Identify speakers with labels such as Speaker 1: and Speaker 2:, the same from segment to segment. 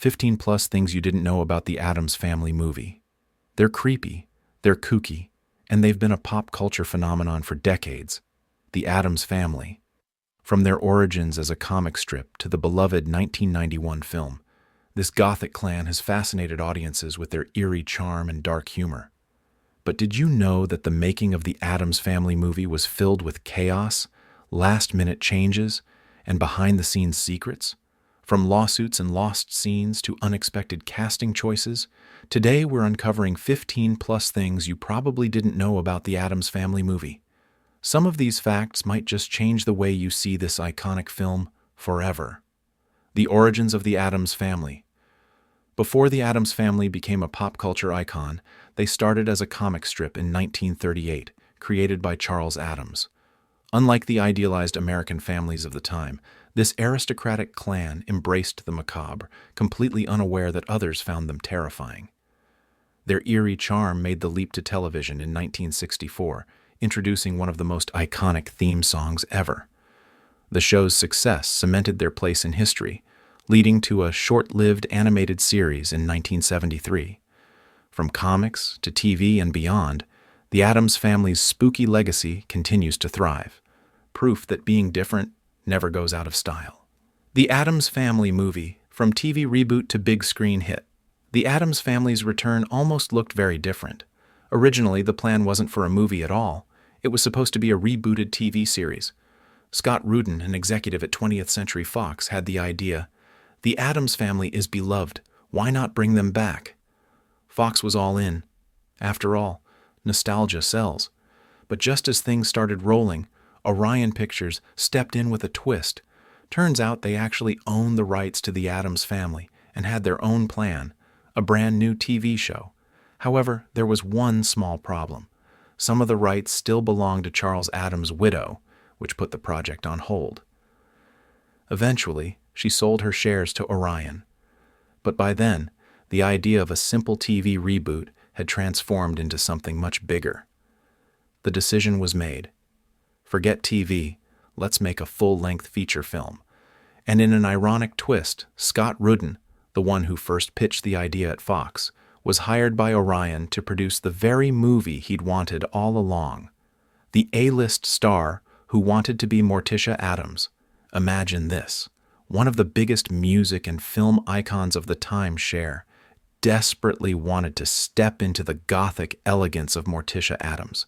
Speaker 1: 15 plus things you didn't know about the Addams Family movie. They're creepy, they're kooky, and they've been a pop culture phenomenon for decades. The Addams Family. From their origins as a comic strip to the beloved 1991 film, this gothic clan has fascinated audiences with their eerie charm and dark humor. But did you know that the making of the Addams Family movie was filled with chaos, last-minute changes, and behind-the-scenes secrets? From lawsuits and lost scenes to unexpected casting choices, today we're uncovering 15 plus things you probably didn't know about the Addams Family movie. Some of these facts might just change the way you see this iconic film forever. The origins of the Addams Family. Before the Addams Family became a pop culture icon, they started as a comic strip in 1938, created by Charles Addams. Unlike the idealized American families of the time, this aristocratic clan embraced the macabre, completely unaware that others found them terrifying. Their eerie charm made the leap to television in 1964, introducing one of the most iconic theme songs ever. The show's success cemented their place in history, leading to a short-lived animated series in 1973. From comics to TV and beyond, the Addams Family's spooky legacy continues to thrive, proof that being different never goes out of style. The Addams Family movie, from TV reboot to big screen hit. The Addams Family's return almost looked very different. Originally, the plan wasn't for a movie at all. It was supposed to be a rebooted TV series. Scott Rudin, an executive at 20th Century Fox, had the idea, "The Addams Family is beloved. Why not bring them back?" Fox was all in. After all, nostalgia sells. But just as things started rolling, Orion Pictures stepped in with a twist. Turns out they actually owned the rights to the Addams Family and had their own plan, a brand new TV show. However, there was one small problem. Some of the rights still belonged to Charles Addams' widow, which put the project on hold. Eventually, she sold her shares to Orion. But by then, the idea of a simple TV reboot had transformed into something much bigger. The decision was made. Forget TV, let's make a full-length feature film. And in an ironic twist, Scott Rudin, the one who first pitched the idea at Fox, was hired by Orion to produce the very movie he'd wanted all along. The A-list star who wanted to be Morticia Addams. Imagine this. One of the biggest music and film icons of the time, Cher, desperately wanted to step into the gothic elegance of Morticia Addams.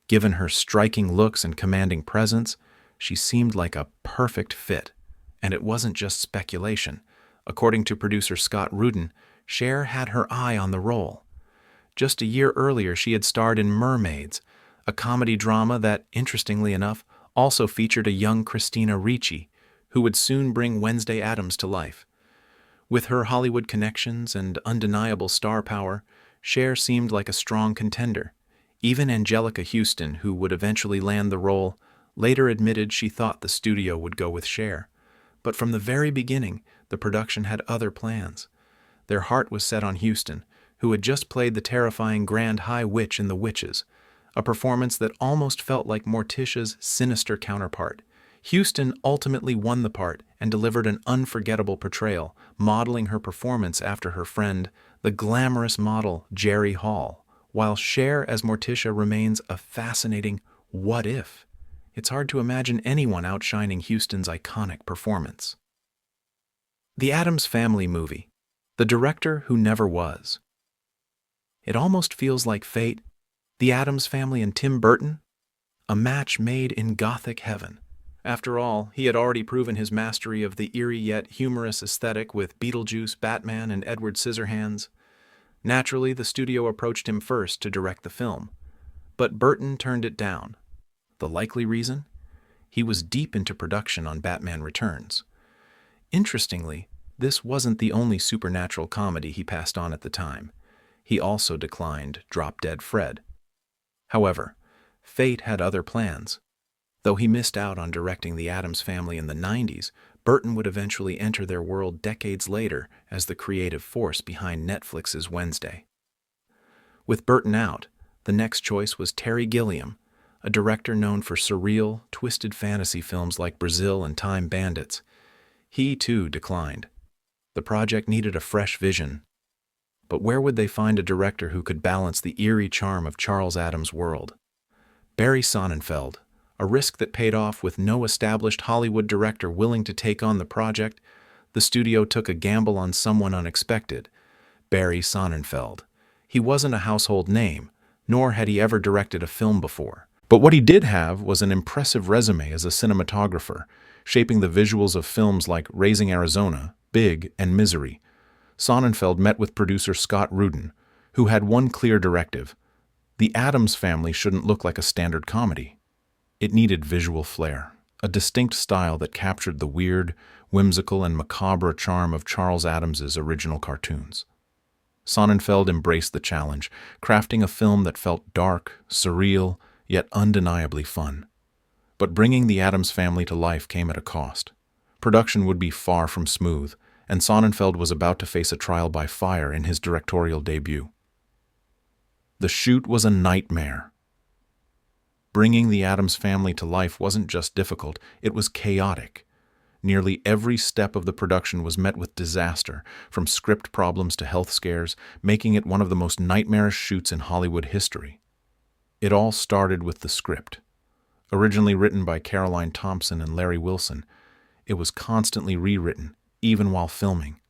Speaker 1: Given her striking looks and commanding presence, she seemed like a perfect fit. And it wasn't just speculation. According to producer Scott Rudin, Cher had her eye on the role. Just a year earlier, she had starred in Mermaids, a comedy drama that, interestingly enough, also featured a young Christina Ricci, who would soon bring Wednesday Addams to life. With her Hollywood connections and undeniable star power, Cher seemed like a strong contender. Even Anjelica Huston, who would eventually land the role, later admitted she thought the studio would go with Cher. But from the very beginning, the production had other plans. Their heart was set on Huston, who had just played the terrifying Grand High Witch in The Witches, a performance that almost felt like Morticia's sinister counterpart. Huston ultimately won the part and delivered an unforgettable portrayal, modeling her performance after her friend, the glamorous model Jerry Hall, while Cher as Morticia remains a fascinating what if. It's hard to imagine anyone outshining Huston's iconic performance. The Addams Family movie. The director who never was. It almost feels like fate. The Addams Family and Tim Burton? A match made in gothic heaven. After all, he had already proven his mastery of the eerie yet humorous aesthetic with Beetlejuice, Batman, and Edward Scissorhands. Naturally, the studio approached him first to direct the film. But Burton turned it down. The likely reason? He was deep into production on Batman Returns. Interestingly, this wasn't the only supernatural comedy he passed on at the time. He also declined Drop Dead Fred. However, fate had other plans. Though he missed out on directing the Addams Family in the 90s, Burton would eventually enter their world decades later as the creative force behind Netflix's Wednesday. With Burton out, the next choice was Terry Gilliam, a director known for surreal, twisted fantasy films like Brazil and Time Bandits. He, too, declined. The project needed a fresh vision, but where would they find a director who could balance the eerie charm of Charles Addams' world? Barry Sonnenfeld, a risk that paid off with no established Hollywood director willing to take on the project. The studio took a gamble on someone unexpected, Barry Sonnenfeld. He wasn't a household name, nor had he ever directed a film before. But what he did have was an impressive resume as a cinematographer, shaping the visuals of films like Raising Arizona, Big, and Misery. Sonnenfeld met with producer Scott Rudin, who had one clear directive: the Addams Family shouldn't look like a standard comedy. It needed visual flair, a distinct style that captured the weird, whimsical, and macabre charm of Charles Addams's original cartoons. Sonnenfeld embraced the challenge, crafting a film that felt dark, surreal, yet undeniably fun. But bringing the Addams Family to life came at a cost. Production would be far from smooth, and Sonnenfeld was about to face a trial by fire in his directorial debut. The shoot was a nightmare. Bringing the Addams Family to life wasn't just difficult, it was chaotic. Nearly every step of the production was met with disaster, from script problems to health scares, making it one of the most nightmarish shoots in Hollywood history. It all started with the script. Originally written by Caroline Thompson and Larry Wilson, it was constantly rewritten, even while filming.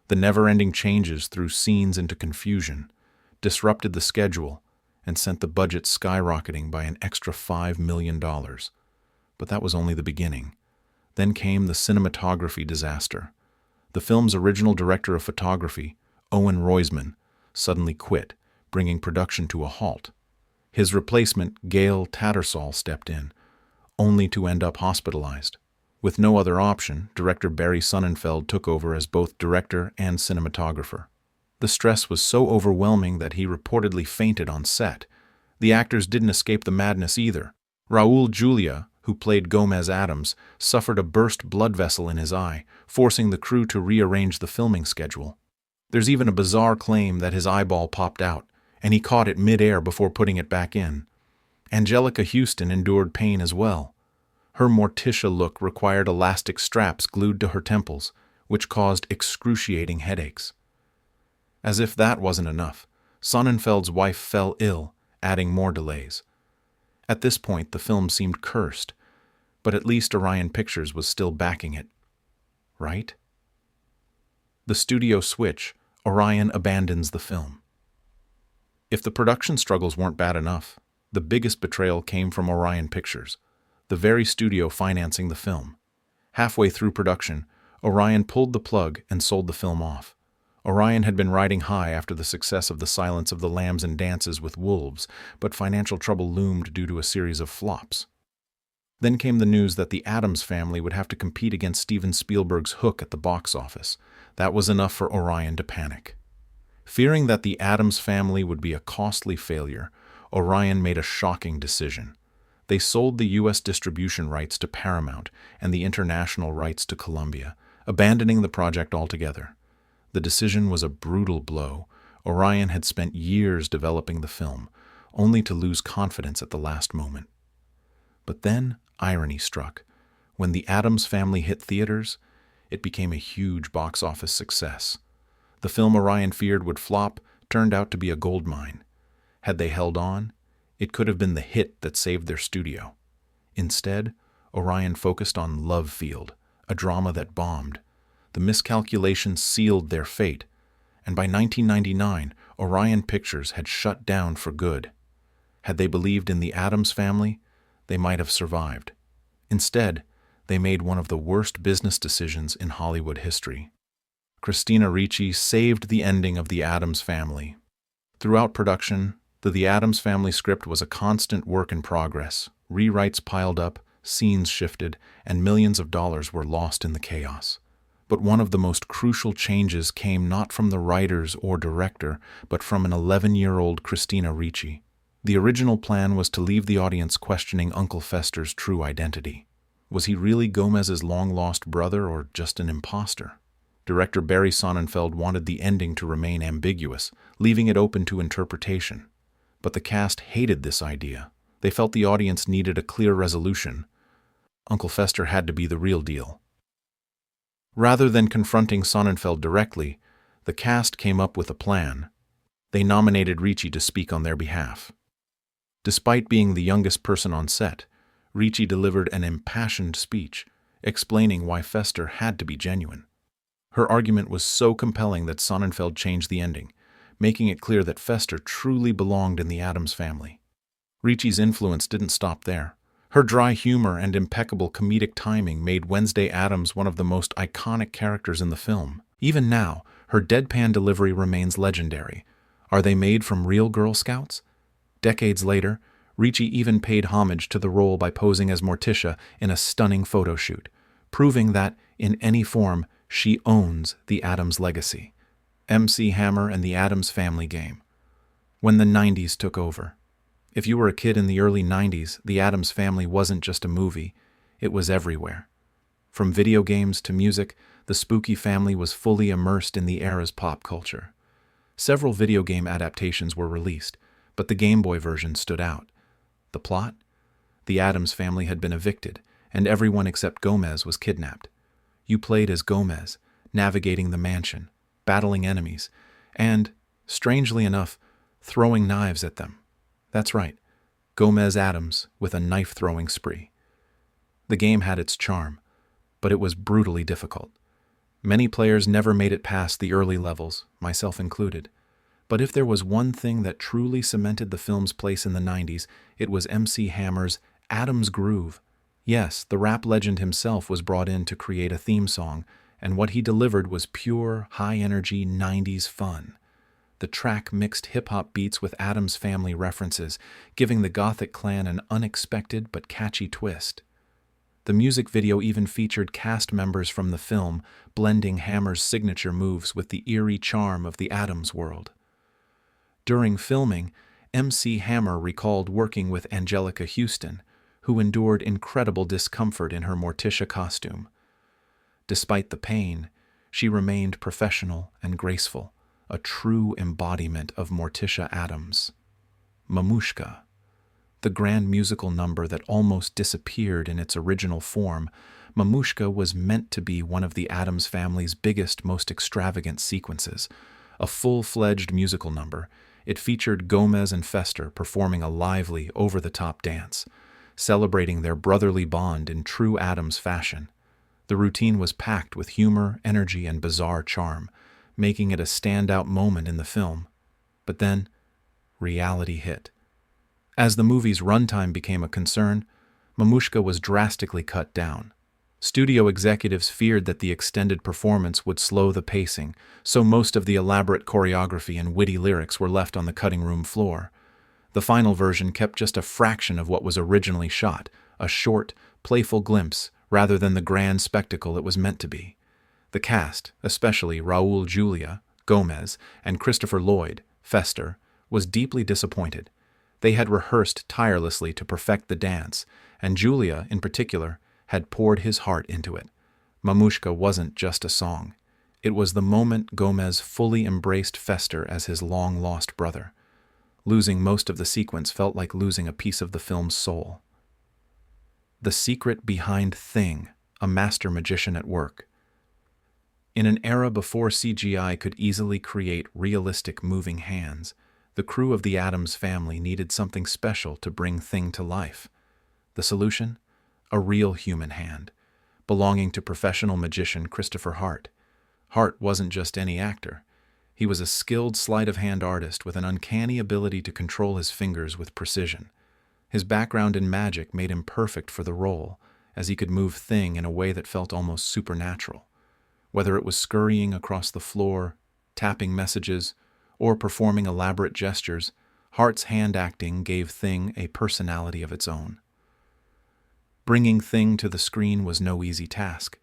Speaker 1: The never-ending changes threw scenes into confusion, disrupted the schedule, and sent the budget skyrocketing by an extra $5 million. But that was only the beginning. Then came the cinematography disaster. The film's original director of photography, Owen Roizman, suddenly quit, bringing production to a halt. His replacement, Gail Tattersall, stepped in, only to end up hospitalized. With no other option, director Barry Sonnenfeld took over as both director and cinematographer. The stress was so overwhelming that he reportedly fainted on set. The actors didn't escape the madness either. Raúl Julia, who played Gomez Addams, suffered a burst blood vessel in his eye, forcing the crew to rearrange the filming schedule. There's even a bizarre claim that his eyeball popped out, and he caught it mid-air before putting it back in. Angelica Houston endured pain as well. Her Morticia look required elastic straps glued to her temples, which caused excruciating headaches. As if that wasn't enough, Sonnenfeld's wife fell ill, adding more delays. At this point, the film seemed cursed, but at least Orion Pictures was still backing it. Right? The studio switch, Orion abandons the film. If the production struggles weren't bad enough, the biggest betrayal came from Orion Pictures, the very studio financing the film. Halfway through production, Orion pulled the plug and sold the film off. Orion had been riding high after the success of The Silence of the Lambs and Dances with Wolves, but financial trouble loomed due to a series of flops. Then came the news that the Addams Family would have to compete against Steven Spielberg's Hook at the box office. That was enough for Orion to panic. Fearing that the Addams Family would be a costly failure, Orion made a shocking decision. They sold the U.S. distribution rights to Paramount and the international rights to Columbia, abandoning the project altogether. The decision was a brutal blow. Orion had spent years developing the film, only to lose confidence at the last moment. But then irony struck. When the Addams Family hit theaters, it became a huge box office success. The film Orion feared would flop turned out to be a goldmine. Had they held on, it could have been the hit that saved their studio. Instead, Orion focused on Love Field, a drama that bombed. The miscalculation sealed their fate, and by 1999, Orion Pictures had shut down for good. Had they believed in the Addams Family, they might have survived. Instead, they made one of the worst business decisions in Hollywood history. Christina Ricci saved the ending of the Addams Family. Throughout production, the Addams Family script was a constant work in progress. Rewrites piled up, scenes shifted, and millions of dollars were lost in the chaos. But one of the most crucial changes came not from the writers or director, but from an 11-year-old Christina Ricci. The original plan was to leave the audience questioning Uncle Fester's true identity. Was he really Gomez's long-lost brother or just an imposter? Director Barry Sonnenfeld wanted the ending to remain ambiguous, leaving it open to interpretation. But the cast hated this idea. They felt the audience needed a clear resolution. Uncle Fester had to be the real deal. Rather than confronting Sonnenfeld directly, the cast came up with a plan. They nominated RICCI to speak on their behalf. Despite being the youngest person on set, RICCI delivered an impassioned speech, explaining why Fester had to be genuine. Her argument was so compelling that Sonnenfeld changed the ending, making it clear that Fester truly belonged in the Addams family. RICCI's influence didn't stop there. Her dry humor and impeccable comedic timing made Wednesday Addams one of the most iconic characters in the film. Even now, her deadpan delivery remains legendary. Are they made from real Girl Scouts? Decades later, RICCI even paid homage to the role by posing as Morticia in a stunning photo shoot, proving that, in any form, she owns the Addams legacy. MC Hammer and the Addams Family game. When the 90s took over. If you were a kid in the early 90s, the Addams Family wasn't just a movie, it was everywhere. From video games to music, the spooky family was fully immersed in the era's pop culture. Several video game adaptations were released, but the Game Boy version stood out. The plot? The Addams family had been evicted, and everyone except Gomez was kidnapped. You played as Gomez, navigating the mansion, battling enemies, and, strangely enough, throwing knives at them. That's right, Gomez Addams with a knife-throwing spree. The game had its charm, but it was brutally difficult. Many players never made it past the early levels, myself included. But if there was one thing that truly cemented the film's place in the 90s, it was MC Hammer's Addams Groove. Yes, the rap legend himself was brought in to create a theme song, and what he delivered was pure, high-energy 90s fun. The track mixed hip-hop beats with Addams Family references, giving the Gothic clan an unexpected but catchy twist. The music video even featured cast members from the film, blending Hammer's signature moves with the eerie charm of the Addams world. During filming, MC Hammer recalled working with Anjelica Huston, who endured incredible discomfort in her Morticia costume. Despite the pain, she remained professional and graceful, a true embodiment of Morticia Addams. MAMUSHKA. The grand musical number that almost disappeared in its original form, MAMUSHKA was meant to be one of the Addams family's biggest, most extravagant sequences. A full-fledged musical number, it featured Gomez and Fester performing a lively, over-the-top dance, celebrating their brotherly bond in true Addams fashion. The routine was packed with humor, energy, and bizarre charm, making it a standout moment in the film. But then, reality hit. As the movie's runtime became a concern, MAMUSHKA was drastically cut down. Studio executives feared that the extended performance would slow the pacing, so most of the elaborate choreography and witty lyrics were left on the cutting room floor. The final version kept just a fraction of what was originally shot, a short, playful glimpse rather than the grand spectacle it was meant to be. The cast, especially RAÚL Julia, Gomez, and Christopher Lloyd, Fester, was deeply disappointed. They had rehearsed tirelessly to perfect the dance, and Julia, in particular, had poured his heart into it. MAMUSHKA wasn't just a song. It was the moment Gomez fully embraced Fester as his long-lost brother. Losing most of the sequence felt like losing a piece of the film's soul. The secret behind Thing, a master magician at work. In an era before CGI could easily create realistic moving hands, the crew of the Addams family needed something special to bring Thing to life. The solution? A real human hand, belonging to professional magician Christopher Hart. Hart wasn't just any actor. He was a skilled sleight-of-hand artist with an uncanny ability to control his fingers with precision. His background in magic made him perfect for the role, as he could move Thing in a way that felt almost supernatural. Whether it was scurrying across the floor, tapping messages, or performing elaborate gestures, Hart's hand acting gave Thing a personality of its own. Bringing Thing to the screen was no easy task.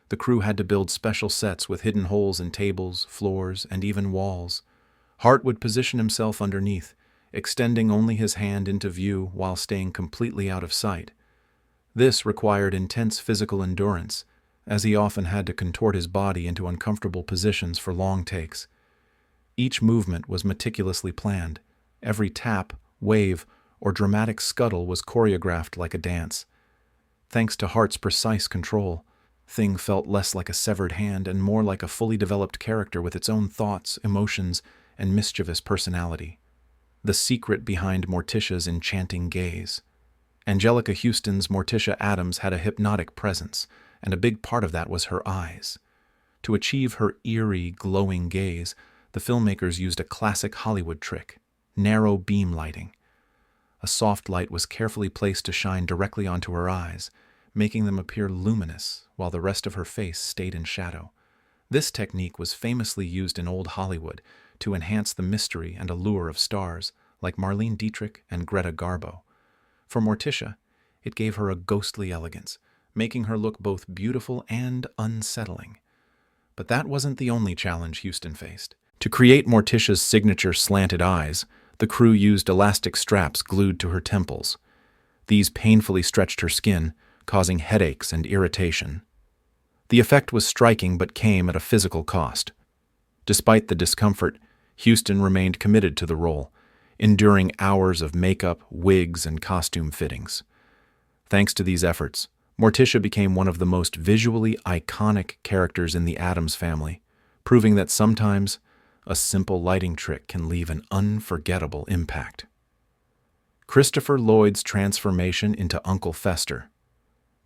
Speaker 1: The crew had to build special sets with hidden holes in tables, floors, and even walls. Hart would position himself underneath, extending only his hand into view while staying completely out of sight. This required intense physical endurance, as he often had to contort his body into uncomfortable positions for long takes. Each movement was meticulously planned. Every tap, wave, or dramatic scuttle was choreographed like a dance. Thanks to Hart's precise control, thing felt less like a severed hand and more like a fully developed character with its own thoughts, emotions, and mischievous personality. The secret behind Morticia's enchanting gaze. Angelica Houston's Morticia Addams had a hypnotic presence, and a big part of that was her eyes. To achieve her eerie, glowing gaze, the filmmakers used a classic Hollywood trick: narrow beam lighting. A soft light was carefully placed to shine directly onto her eyes, making them appear luminous while the rest of her face stayed in shadow. This technique was famously used in old Hollywood to enhance the mystery and allure of stars like Marlene Dietrich and Greta Garbo. For Morticia, it gave her a ghostly elegance, making her look both beautiful and unsettling. But that wasn't the only challenge Houston faced. To create Morticia's signature slanted eyes, the crew used elastic straps glued to her temples. These painfully stretched her skin, causing headaches and irritation. The effect was striking but came at a physical cost. Despite the discomfort, Houston remained committed to the role, enduring hours of makeup, wigs, and costume fittings. Thanks to these efforts, Morticia became one of the most visually iconic characters in the Addams family, proving that sometimes a simple lighting trick can leave an unforgettable impact. Christopher Lloyd's transformation into Uncle Fester.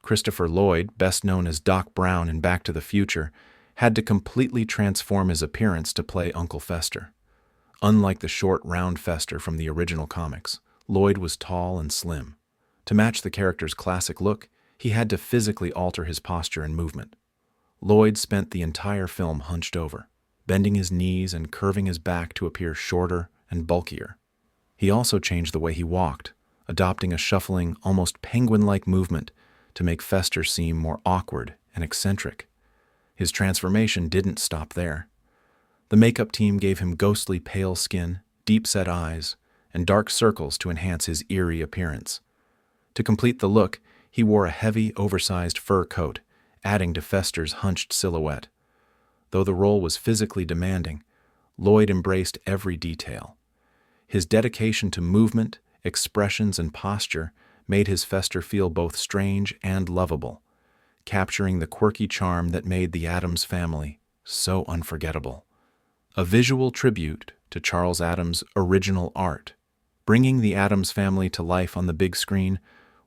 Speaker 1: Christopher Lloyd, best known as Doc Brown in Back to the Future, had to completely transform his appearance to play Uncle Fester. Unlike the short, round Fester from the original comics, Lloyd was tall and slim. To match the character's classic look, he had to physically alter his posture and movement. Lloyd spent the entire film hunched over, bending his knees and curving his back to appear shorter and bulkier. He also changed the way he walked, adopting a shuffling, almost penguin-like movement to make Fester seem more awkward and eccentric. His transformation didn't stop there. The makeup team gave him ghostly pale skin, deep-set eyes, and dark circles to enhance his eerie appearance. To complete the look, he wore a heavy, oversized fur coat, adding to Fester's hunched silhouette. Though the role was physically demanding, Lloyd embraced every detail. His dedication to movement, expressions, and posture made his Fester feel both strange and lovable, capturing the quirky charm that made the Addams family so unforgettable. A visual tribute to Charles Addams' original art. Bringing the Addams family to life on the big screen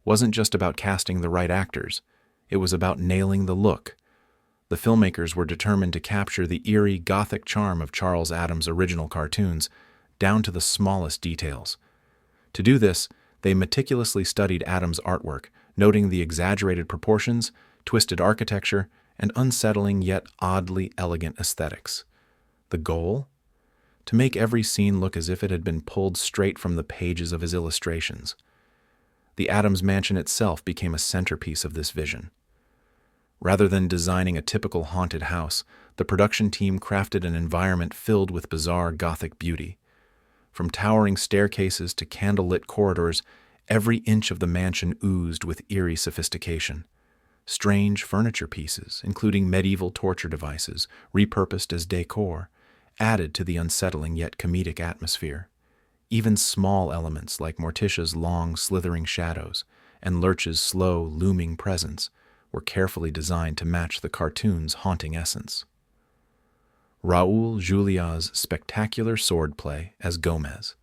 Speaker 1: wasn't just about casting the right actors, it was about nailing the look. The filmmakers were determined to capture the eerie, gothic charm of Charles Addams' original cartoons, down to the smallest details. To do this, they meticulously studied Addams' artwork, noting the exaggerated proportions, twisted architecture, and unsettling yet oddly elegant aesthetics. The goal? To make every scene look as if it had been pulled straight from the pages of his illustrations. The Addams mansion itself became a centerpiece of this vision. Rather than designing a typical haunted house, the production team crafted an environment filled with bizarre Gothic beauty. From towering staircases to candlelit corridors, every inch of the mansion oozed with eerie sophistication. Strange furniture pieces, including medieval torture devices, repurposed as decor, added to the unsettling yet comedic atmosphere. Even small elements like Morticia's long, slithering shadows and Lurch's slow, looming presence were carefully designed to match the cartoon's haunting essence. RAÚL Juliá'S spectacular swordplay as Gomez.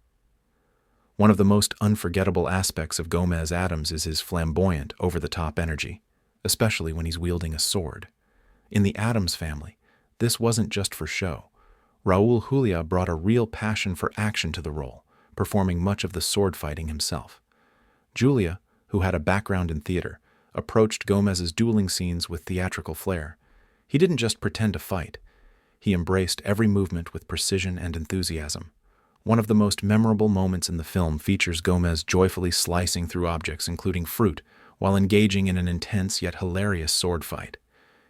Speaker 1: One of the most unforgettable aspects of Gomez Addams is his flamboyant, over-the-top energy, especially when he's wielding a sword. In the Addams family, this wasn't just for show. Raúl Juliá brought a real passion for action to the role, performing much of the sword fighting himself. Juliá, who had a background in theater, approached Gomez's dueling scenes with theatrical flair. He didn't just pretend to fight. He embraced every movement with precision and enthusiasm. One of the most memorable moments in the film features Gomez joyfully slicing through objects, including fruit, while engaging in an intense yet hilarious sword fight.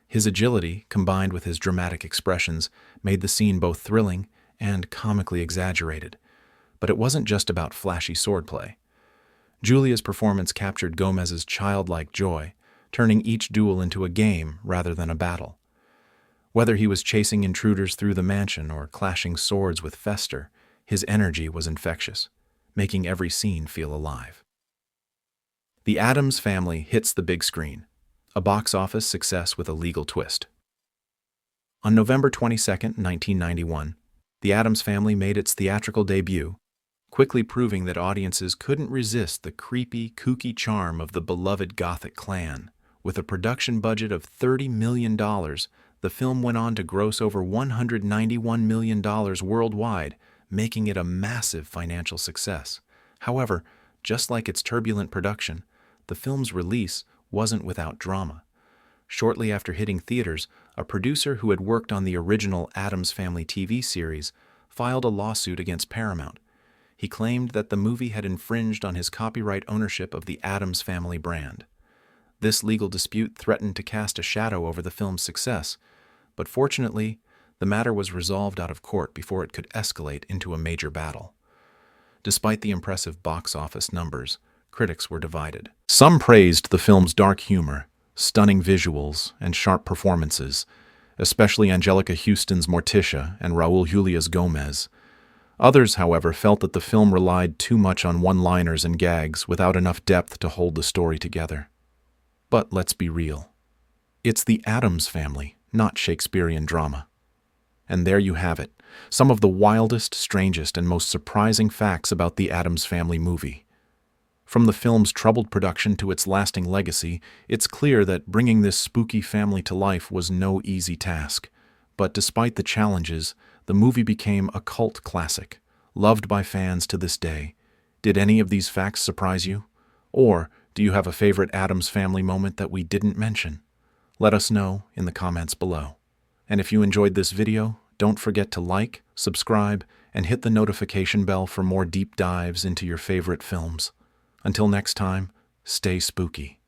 Speaker 1: His agility, combined with his dramatic expressions, made the scene both thrilling and comically exaggerated. But it wasn't just about flashy swordplay. Julia's performance captured Gomez's childlike joy, turning each duel into a game rather than a battle. Whether he was chasing intruders through the mansion or clashing swords with Fester, his energy was infectious, making every scene feel alive. The Addams Family hits the big screen. a box office success with a legal twist. On November 22, 1991, The Addams Family made its theatrical debut, quickly proving that audiences couldn't resist the creepy, kooky charm of the beloved Gothic clan. With a production budget of $30 million, the film went on to gross over $191 million worldwide, making it a massive financial success. However, just like its turbulent production, the film's release wasn't without drama. Shortly after hitting theaters, a producer who had worked on the original Addams Family TV series filed a lawsuit against Paramount. He claimed that the movie had infringed on his copyright ownership of the Addams Family brand. This legal dispute threatened to cast a shadow over the film's success, but fortunately, the matter was resolved out of court before it could escalate into a major battle. Despite the impressive box office numbers, critics were divided. Some praised the film's dark humor, stunning visuals, and sharp performances, especially Angelica Houston's Morticia and Raúl Juliá'S Gomez. Others, however, felt that the film relied too much on one-liners and gags without enough depth to hold the story together. But let's be real. It's the Addams Family, not Shakespearean drama. And there you have it, some of the wildest, strangest, and most surprising facts about the Addams Family movie. From the film's troubled production to its lasting legacy, it's clear that bringing this spooky family to life was no easy task. But despite the challenges, the movie became a cult classic, loved by fans to this day. Did any of these facts surprise you? Or do you have a favorite Addams Family moment that we didn't mention? Let us know in the comments below. And if you enjoyed this video, don't forget to like, subscribe, and hit the notification bell for more deep dives into your favorite films. Until next time, stay spooky.